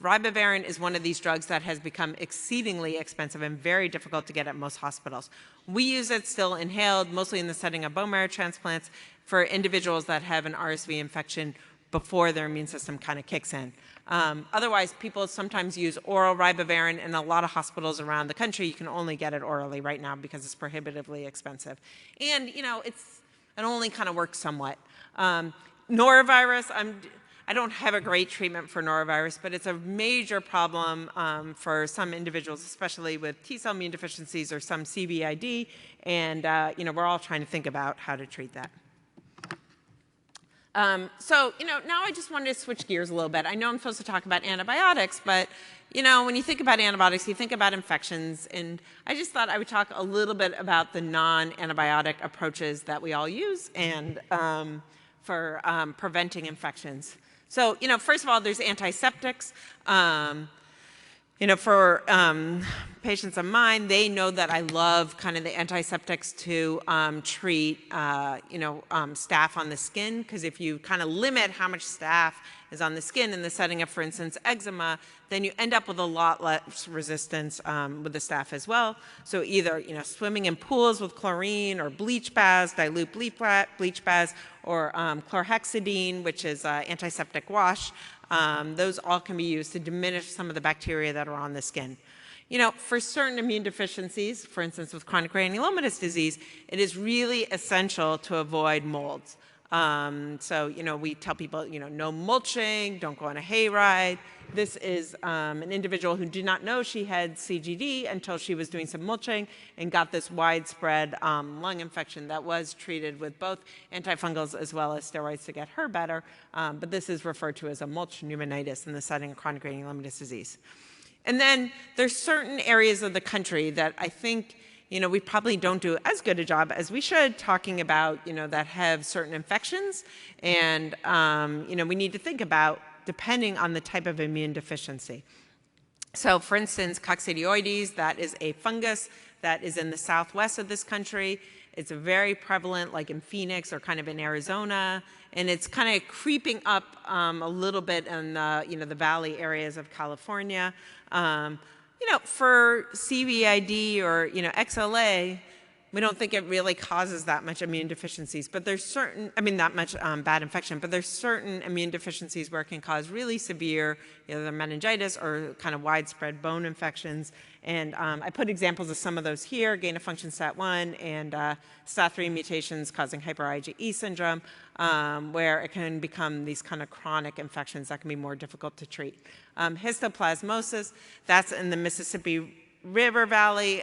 Ribavirin is one of these drugs that has become exceedingly expensive and very difficult to get at most hospitals. We use it still inhaled, mostly in the setting of bone marrow transplants for individuals that have an RSV infection before their immune system kind of kicks in. Otherwise, people sometimes use oral ribavirin. In a lot of hospitals around the country, you can only get it orally right now because it's prohibitively expensive. And, it only kind of works somewhat. Norovirus, I don't have a great treatment for norovirus, but it's a major problem for some individuals, especially with T-cell immune deficiencies or some CVID. And, we're all trying to think about how to treat that. So, now I just wanted to switch gears a little bit. I know I'm supposed to talk about antibiotics, but, when you think about antibiotics, you think about infections. And I just thought I would talk a little bit about the non-antibiotic approaches that we all use and for preventing infections. So, first of all, there's antiseptics. For patients of mine, they know that I love kind of the antiseptics to treat, staph on the skin, because if you kind of limit how much staph is on the skin in the setting of, for instance, eczema, then you end up with a lot less resistance with the staph as well. So either, swimming in pools with chlorine or bleach baths, dilute bleach baths, or chlorhexidine, which is antiseptic wash. Those all can be used to diminish some of the bacteria that are on the skin. You know, for certain immune deficiencies, for instance with chronic granulomatous disease, it is really essential to avoid molds. So, you know, we tell people, you know, no mulching, don't go on a hayride. This is an individual who did not know she had CGD until she was doing some mulching and got this widespread lung infection that was treated with both antifungals as well as steroids to get her better. But this is referred to as a mulch pneumonitis in the setting of chronic granulomatous disease. And then there's certain areas of the country that I think, you know, we probably don't do as good a job as we should talking about, you know, that have certain infections. And, you know, we need to think about depending on the type of immune deficiency. So for instance, Coccidioides, that is a fungus that is in the southwest of this country. It's very prevalent, like in Phoenix or kind of in Arizona. And it's kind of creeping up a little bit in the, you know, the valley areas of California. You know, for CVID or, you know, XLA, we don't think it really causes that much immune deficiencies, but there's certain, I mean, that much bad infection, but there's certain immune deficiencies where it can cause really severe, either meningitis or kind of widespread bone infections. And I put examples of some of those here, gain-of-function STAT1 and STAT3 mutations causing hyper-IgE syndrome, where it can become these kind of chronic infections that can be more difficult to treat. Histoplasmosis, that's in the Mississippi River Valley,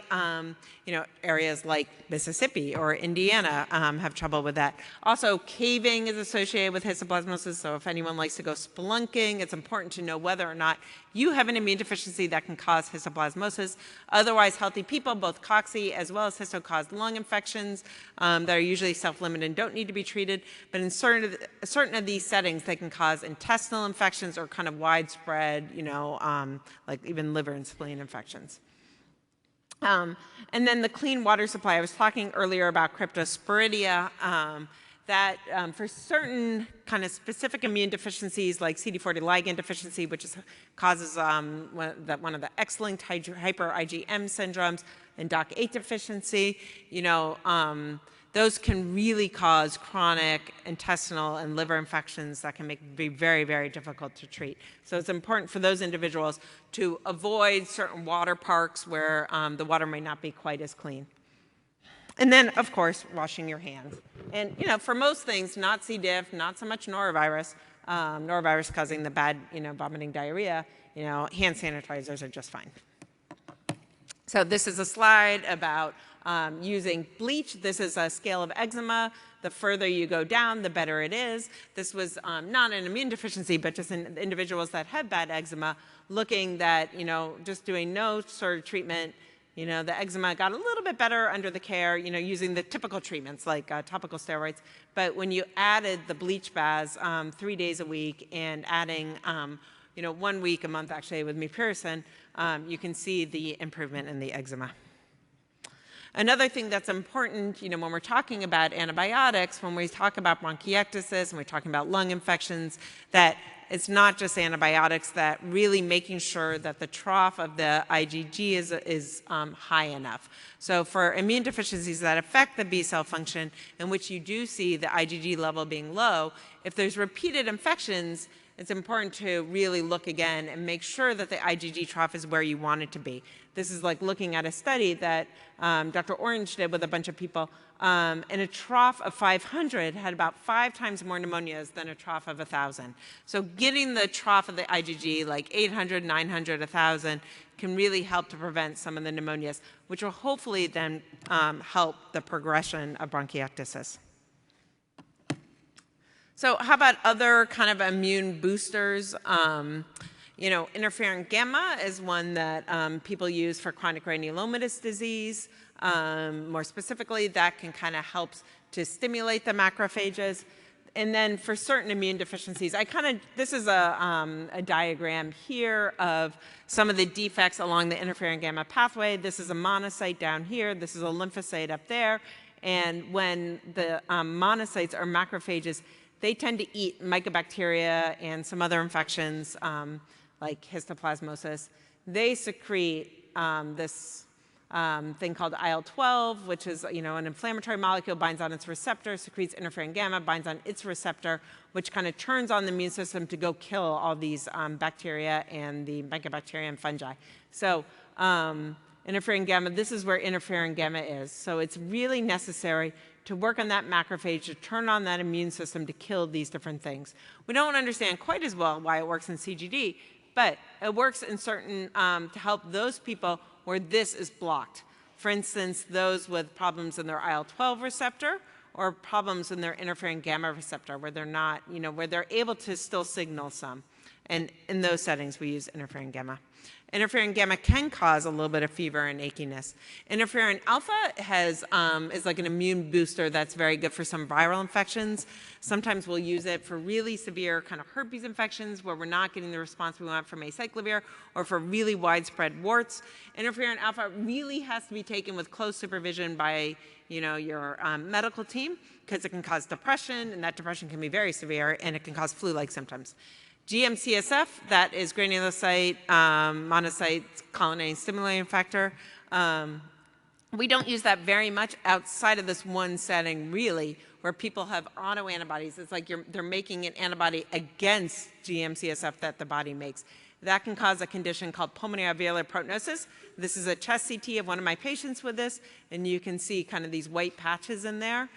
you know, areas like Mississippi or Indiana have trouble with that. Also, caving is associated with histoplasmosis, so if anyone likes to go spelunking, it's important to know whether or not you have an immune deficiency that can cause histoplasmosis. Otherwise, healthy people, both cocci as well as histo-caused lung infections that are usually self-limited and don't need to be treated, but in certain of these settings, they can cause intestinal infections or kind of widespread, you know, like even liver and spleen infections. And then the clean water supply. I was talking earlier about Cryptosporidia, that for certain kind of specific immune deficiencies like CD40 ligand deficiency, which causes one of the X-linked hyper-IgM syndromes, and DOC8 deficiency, you know, those can really cause chronic intestinal and liver infections that can be very, very difficult to treat. So it's important for those individuals to avoid certain water parks where the water may not be quite as clean. And then, of course, washing your hands. And, you know, for most things, not C. diff, not so much norovirus, norovirus causing the bad, you know, vomiting diarrhea, you know, hand sanitizers are just fine. So this is a slide about using bleach. This is a scale of eczema. The further you go down, the better it is. This was not an immune deficiency, but just in individuals that had bad eczema, looking that, you know, just doing no sort of treatment, you know, the eczema got a little bit better under the care, you know, using the typical treatments like topical steroids. But when you added the bleach baths 3 days a week and adding, you know, 1 week a month actually with mifepristone, you can see the improvement in the eczema. Another thing that's important, you know, when we're talking about antibiotics, when we talk about bronchiectasis and we're talking about lung infections, that it's not just antibiotics, that really making sure that the trough of the IgG is high enough. So for immune deficiencies that affect the B cell function, in which you do see the IgG level being low, if there's repeated infections, it's important to really look again and make sure that the IgG trough is where you want it to be. This is like looking at a study that Dr. Orange did with a bunch of people. And a trough of 500 had about 5 times more pneumonias than a trough of 1,000. So getting the trough of the IgG, like 800, 900, 1,000, can really help to prevent some of the pneumonias, which will hopefully then help the progression of bronchiectasis. So how about other kind of immune boosters? You know, interferon gamma is one that people use for chronic granulomatous disease. More specifically, that can kind of help to stimulate the macrophages. And then for certain immune deficiencies, this is a diagram here of some of the defects along the interferon gamma pathway. This is a monocyte down here. This is a lymphocyte up there. And when the monocytes are macrophages, they tend to eat mycobacteria and some other infections like histoplasmosis. They secrete this thing called IL-12, which is, you know, an inflammatory molecule, binds on its receptor, secretes interferon gamma, binds on its receptor, which kind of turns on the immune system to go kill all these bacteria and the mycobacteria and fungi. So interferon gamma, this is where interferon gamma is. So it's really necessary to work on that macrophage, to turn on that immune system to kill these different things. We don't understand quite as well why it works in CGD, but it works in certain, to help those people where this is blocked. For instance, those with problems in their IL-12 receptor or problems in their interferon gamma receptor where they're not, where they're able to still signal some. And in those settings, we use interferon gamma. Interferon gamma can cause a little bit of fever and achiness. Interferon alpha is like an immune booster that's very good for some viral infections. Sometimes we'll use it for really severe kind of herpes infections where we're not getting the response we want from acyclovir, or for really widespread warts. Interferon alpha really has to be taken with close supervision by your medical team, because it can cause depression, and that depression can be very severe, and it can cause flu-like symptoms. GM-CSF, that is granulocyte, monocyte colony stimulating factor. We don't use that very much outside of this one setting, really, where people have autoantibodies. It's like they're making an antibody against GM-CSF that the body makes. That can cause a condition called pulmonary alveolar proteinosis. This is a chest CT of one of my patients with this, and you can see kind of these white patches in there.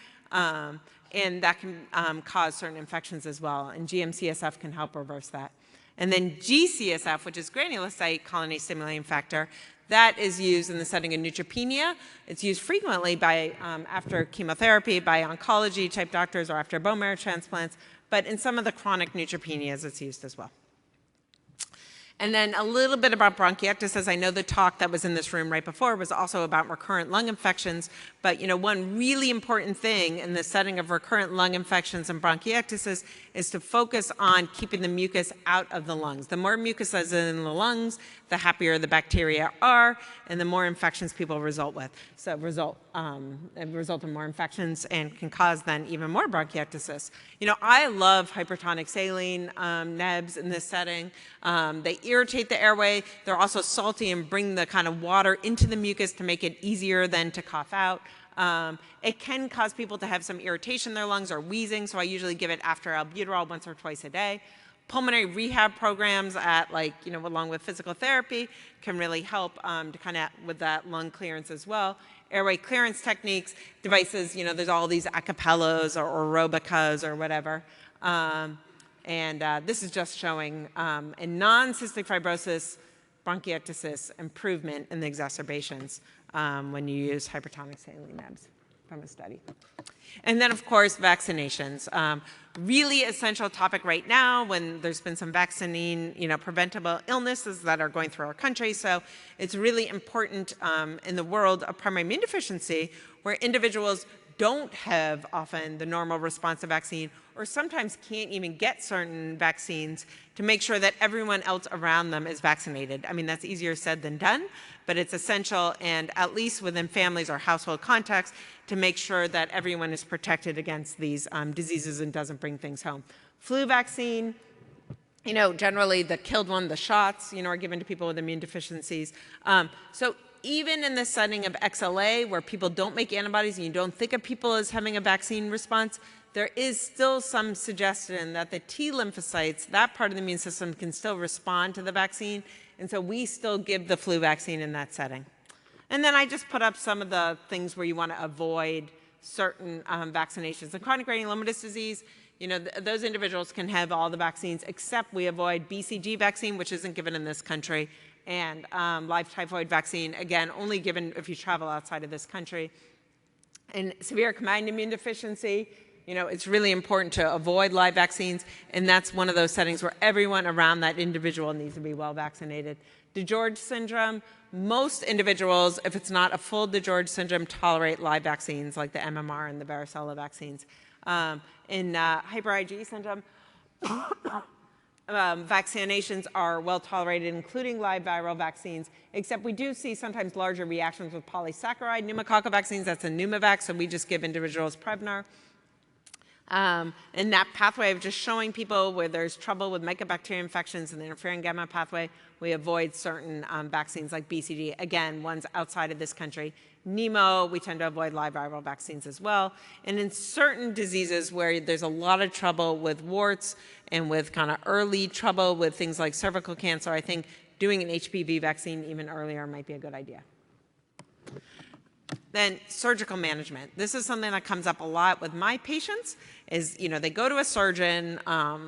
And that can cause certain infections as well, and GM-CSF can help reverse that. And then G-CSF, which is granulocyte colony stimulating factor, that is used in the setting of neutropenia. It's used frequently by, after chemotherapy, by oncology type doctors, or after bone marrow transplants, but in some of the chronic neutropenias, it's used as well. And then a little bit about bronchiectasis. I know the talk that was in this room right before was also about recurrent lung infections, but one really important thing in the setting of recurrent lung infections and bronchiectasis is to focus on keeping the mucus out of the lungs. The more mucus is in the lungs, the happier the bacteria are, and the more infections people result with. So result in more infections and can cause then even more bronchiectasis. I love hypertonic saline nebs in this setting. They irritate the airway. They're also salty and bring the kind of water into the mucus to make it easier then to cough out. It can cause people to have some irritation in their lungs or wheezing, so I usually give it after albuterol once or twice a day. Pulmonary rehab programs along with physical therapy can really help to kind of with that lung clearance as well. Airway clearance techniques, devices, there's all these acapellas or aerobicas or whatever. This is just showing in non-cystic fibrosis bronchiectasis improvement in the exacerbations when you use hypertonic saline nebs from a study. And then, of course, vaccinations. Really essential topic right now when there's been some vaccine, preventable illnesses that are going through our country. So it's really important in the world of primary immune deficiency where individuals don't have often the normal response to vaccine or sometimes can't even get certain vaccines to make sure that everyone else around them is vaccinated. I mean, that's easier said than done, but it's essential, and at least within families or household contexts, to make sure that everyone is protected against these diseases and doesn't bring things home. Flu vaccine, generally the killed one, the shots, are given to people with immune deficiencies. So even in the setting of XLA, where people don't make antibodies and you don't think of people as having a vaccine response, there is still some suggestion that the T lymphocytes, that part of the immune system, can still respond to the vaccine, and so we still give the flu vaccine in that setting. And then I just put up some of the things where you want to avoid certain vaccinations. In chronic granulomatous disease, those individuals can have all the vaccines except we avoid BCG vaccine, which isn't given in this country, and live typhoid vaccine, again, only given if you travel outside of this country. In severe combined immune deficiency, it's really important to avoid live vaccines, and that's one of those settings where everyone around that individual needs to be well vaccinated. DeGeorge syndrome, most individuals, if it's not a full DeGeorge syndrome, tolerate live vaccines like the MMR and the varicella vaccines. In hyper IgE syndrome, vaccinations are well tolerated, including live viral vaccines, except we do see sometimes larger reactions with polysaccharide pneumococcal vaccines. That's a Pneumovax, so we just give individuals Prevnar. In that pathway of just showing people where there's trouble with mycobacteria infections in the interferon gamma pathway, we avoid certain vaccines like BCG. Again, ones outside of this country. Nemo, we tend to avoid live viral vaccines as well. And in certain diseases where there's a lot of trouble with warts and with kind of early trouble with things like cervical cancer, I think doing an HPV vaccine even earlier might be a good idea. Then surgical management. This is something that comes up a lot with my patients is, they go to a surgeon,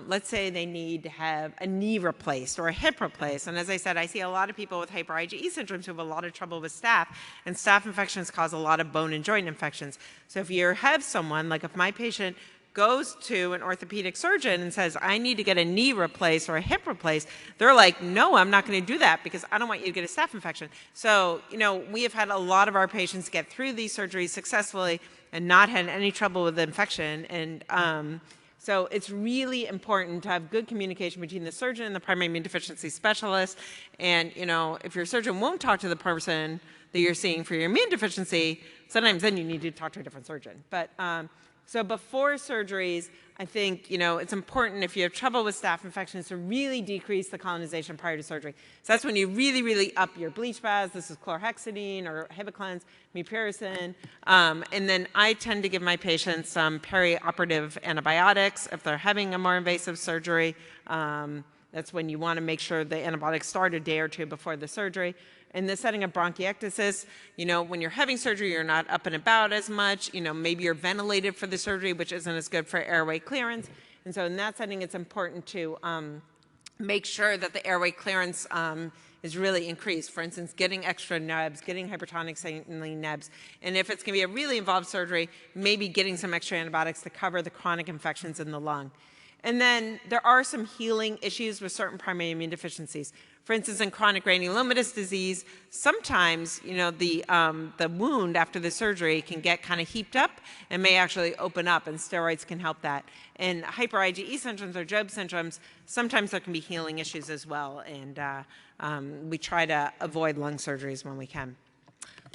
let's say they need to have a knee replaced or a hip replaced. And as I said, I see a lot of people with hyper IgE syndromes who have a lot of trouble with staph, and staph infections cause a lot of bone and joint infections. So if you have someone, like if my patient goes to an orthopedic surgeon and says, I need to get a knee replaced or a hip replaced, they're like, no, I'm not going to do that because I don't want you to get a staph infection. So, we have had a lot of our patients get through these surgeries successfully and not had any trouble with the infection. And so it's really important to have good communication between the surgeon and the primary immune deficiency specialist. And, if your surgeon won't talk to the person that you're seeing for your immune deficiency, sometimes then you need to talk to a different surgeon. But so before surgeries, I think, it's important if you have trouble with staph infections to really decrease the colonization prior to surgery. So that's when you really, really up your bleach baths. This is chlorhexidine or Hibiclens, mupirocin. And then I tend to give my patients some perioperative antibiotics if they're having a more invasive surgery. That's when you want to make sure the antibiotics start a day or two before the surgery. In the setting of bronchiectasis, when you're having surgery, you're not up and about as much. Maybe you're ventilated for the surgery, which isn't as good for airway clearance. And so in that setting, it's important to make sure that the airway clearance is really increased. For instance, getting extra nebs, getting hypertonic saline nebs. And if it's going to be a really involved surgery, maybe getting some extra antibiotics to cover the chronic infections in the lung. And then there are some healing issues with certain primary immune deficiencies. For instance, in chronic granulomatous disease, sometimes, the wound after the surgery can get kind of heaped up and may actually open up, and steroids can help that. In hyper IgE syndromes or Job syndromes, sometimes there can be healing issues as well, and we try to avoid lung surgeries when we can.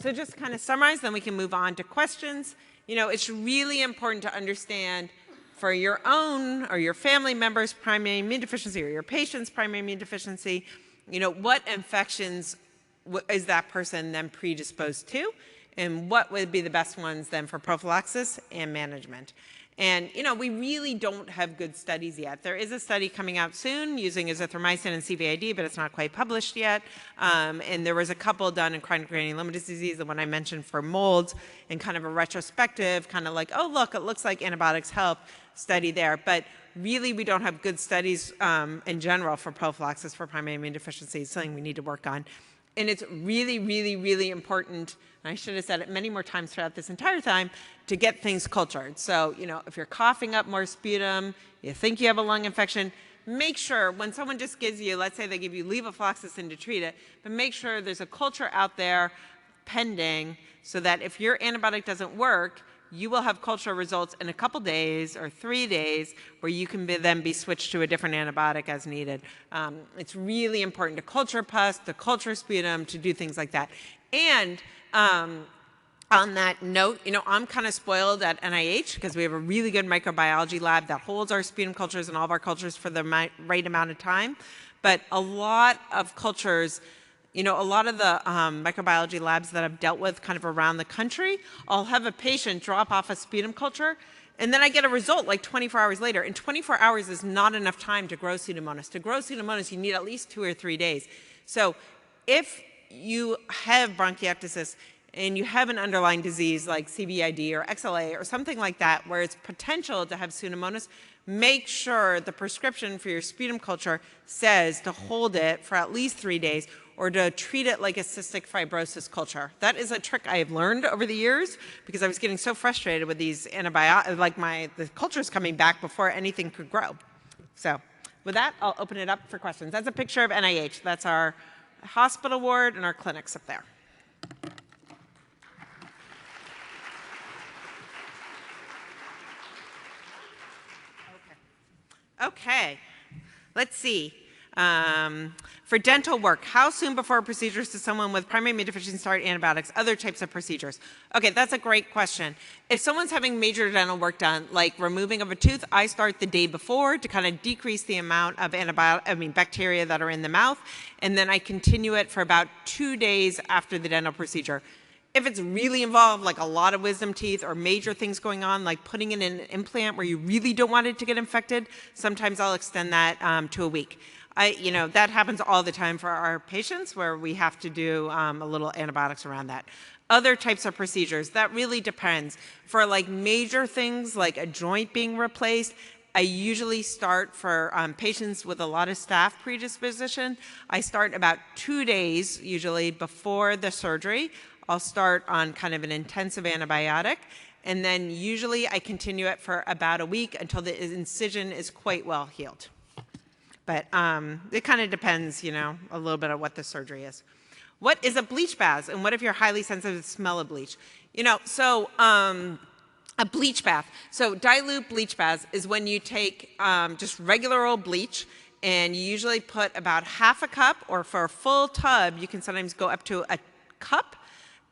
So just to kind of summarize, then we can move on to questions. It's really important to understand for your own or your family members' primary immune deficiency or your patient's primary immune deficiency, what infections is that person then predisposed to, and what would be the best ones then for prophylaxis and management. And, we really don't have good studies yet. There is a study coming out soon using azithromycin and CVID, but it's not quite published yet. And there was a couple done in chronic granulomatous disease, the one I mentioned for molds, and kind of a retrospective, kind of like, oh, look, it looks like antibiotics help study there. But really, we don't have good studies in general for prophylaxis for primary immune deficiency. It's something we need to work on. And it's really, really, really important, and I should have said it many more times throughout this entire time, to get things cultured. So, if you're coughing up more sputum, you think you have a lung infection, make sure when someone just gives you, let's say they give you levofloxacin to treat it, but make sure there's a culture out there pending so that if your antibiotic doesn't work, you will have culture results in a couple days or 3 days where you can then be switched to a different antibiotic as needed. It's really important to culture pus, to culture sputum, to do things like that. And on that note, I'm kind of spoiled at NIH because we have a really good microbiology lab that holds our sputum cultures and all of our cultures for the right amount of time. But a lot of cultures, a lot of the microbiology labs that I've dealt with kind of around the country, I'll have a patient drop off a sputum culture, and then I get a result like 24 hours later. And 24 hours is not enough time to grow Pseudomonas. To grow Pseudomonas, you need at least 2 or 3 days. So if you have bronchiectasis and you have an underlying disease like CVID or XLA or something like that where it's potential to have Pseudomonas, make sure the prescription for your sputum culture says to hold it for at least 3 days or to treat it like a cystic fibrosis culture. That is a trick I have learned over the years because I was getting so frustrated with these antibiotics, like the cultures coming back before anything could grow. So with that, I'll open it up for questions. That's a picture of NIH. That's our hospital ward and our clinics up there. Okay, let's see. For dental work, how soon before procedures does someone with primary immune deficiency start antibiotics, other types of procedures? Okay, that's a great question. If someone's having major dental work done, like removing of a tooth, I start the day before to kind of decrease the amount of bacteria that are in the mouth, and then I continue it for about 2 days after the dental procedure. If it's really involved, like a lot of wisdom teeth or major things going on, like putting in an implant where you really don't want it to get infected, sometimes I'll extend that to a week. That happens all the time for our patients where we have to do a little antibiotics around that. Other types of procedures, that really depends. For like major things like a joint being replaced, I usually start for patients with a lot of staph predisposition. I start about 2 days, usually before the surgery. I'll start on kind of an intensive antibiotic, and then usually I continue it for about a week until the incision is quite well healed. But it kind of depends, a little bit on what the surgery is. What is a bleach bath, and what if you're highly sensitive to the smell of bleach? A bleach bath. So dilute bleach baths is when you take just regular old bleach, and you usually put about half a cup, or for a full tub, you can sometimes go up to a cup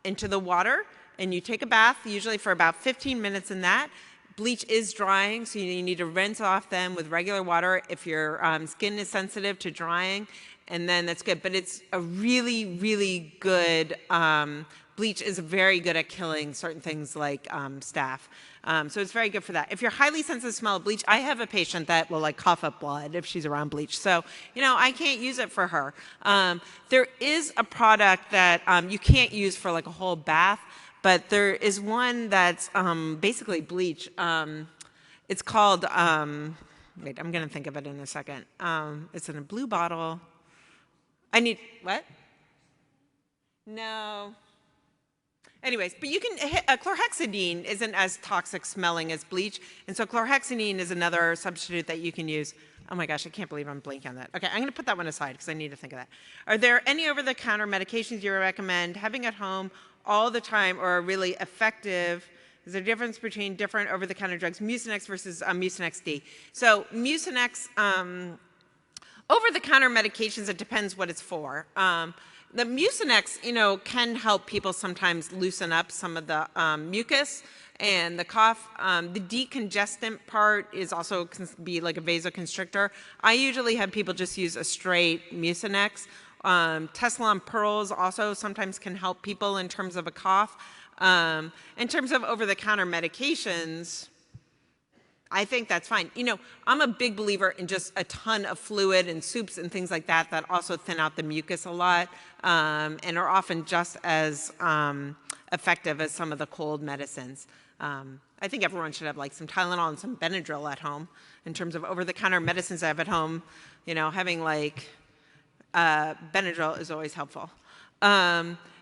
into the water, and you take a bath, usually for about 15 minutes in that. Bleach is drying, so you need to rinse off them with regular water if your skin is sensitive to drying, and then that's good. But it's a really, really good, bleach is very good at killing certain things like staph. So it's very good for that. If you're highly sensitive to smell of bleach, I have a patient that will like cough up blood if she's around bleach. So, I can't use it for her. There is a product that you can't use for like a whole bath, but there is one that's basically bleach. It's called, wait, I'm going to think of it in a second. It's in a blue bottle. What? No. Anyways, but you can, chlorhexidine isn't as toxic smelling as bleach, and so chlorhexidine is another substitute that you can use. Oh my gosh, I can't believe I'm blanking on that. Okay, I'm gonna put that one aside because I need to think of that. Are there any over-the-counter medications you recommend having at home all the time or are really effective? Is there a difference between different over-the-counter drugs, Mucinex versus Mucinex D? So Mucinex, over-the-counter medications, it depends what it's for. The Mucinex, can help people sometimes loosen up some of the mucus and the cough. The decongestant part is also can be like a vasoconstrictor. I usually have people just use a straight Mucinex. Tessalon pearls also sometimes can help people in terms of a cough. In terms of over-the-counter medications, I think that's fine. I'm a big believer in just a ton of fluid and soups and things like that that also thin out the mucus a lot and are often just as effective as some of the cold medicines. I think everyone should have like some Tylenol and some Benadryl at home in terms of over-the-counter medicines I have at home. Having like Benadryl is always helpful.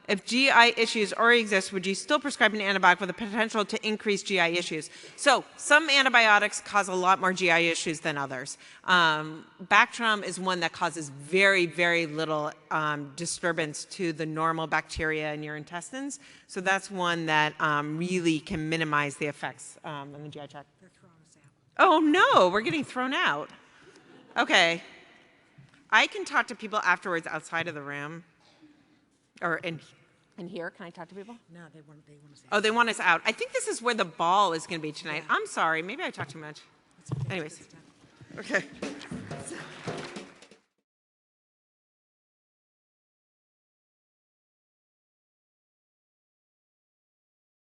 If GI issues already exist, would you still prescribe an antibiotic with the potential to increase GI issues? So some antibiotics cause a lot more GI issues than others. Bactrim is one that causes very, very little disturbance to the normal bacteria in your intestines. So that's one that really can minimize the effects on the GI tract. They're throwing us out. Oh no, we're getting thrown out. Okay. I can talk to people afterwards outside of the room. Or in here, can I talk to people? No, they want us out. Oh, they want us out. I think this is where the ball is going to be tonight. Yeah. I'm sorry. Maybe I talked too much. Okay. Anyways. Okay.